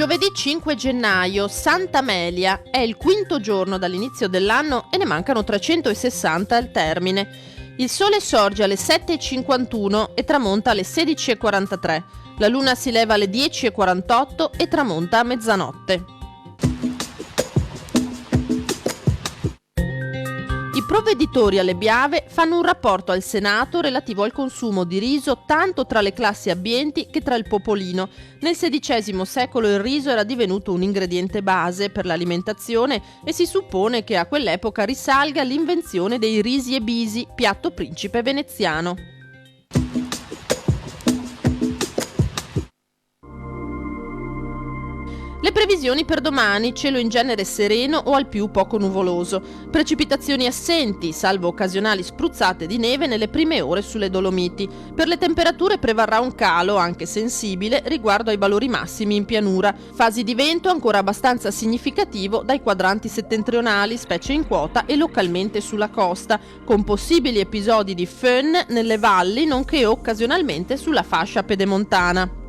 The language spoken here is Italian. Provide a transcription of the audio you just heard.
Giovedì 5 gennaio, Santa Amelia, è il quinto giorno dall'inizio dell'anno e ne mancano 360 al termine. Il sole sorge alle 7:51 e tramonta alle 16:43. La luna si leva alle 10:48 e tramonta a mezzanotte. I provveditori alle Biave fanno un rapporto al Senato relativo al consumo di riso tanto tra le classi abbienti che tra il popolino. Nel XVI secolo il riso era divenuto un ingrediente base per l'alimentazione e si suppone che a quell'epoca risalga l'invenzione dei risi e bisi, piatto principe veneziano. Le previsioni per domani: cielo in genere sereno o al più poco nuvoloso. Precipitazioni assenti, salvo occasionali spruzzate di neve nelle prime ore sulle Dolomiti. Per le temperature prevarrà un calo, anche sensibile, riguardo ai valori massimi in pianura. Fasi di vento ancora abbastanza significativo dai quadranti settentrionali, specie in quota, e localmente sulla costa, con possibili episodi di föhn nelle valli, nonché occasionalmente sulla fascia pedemontana.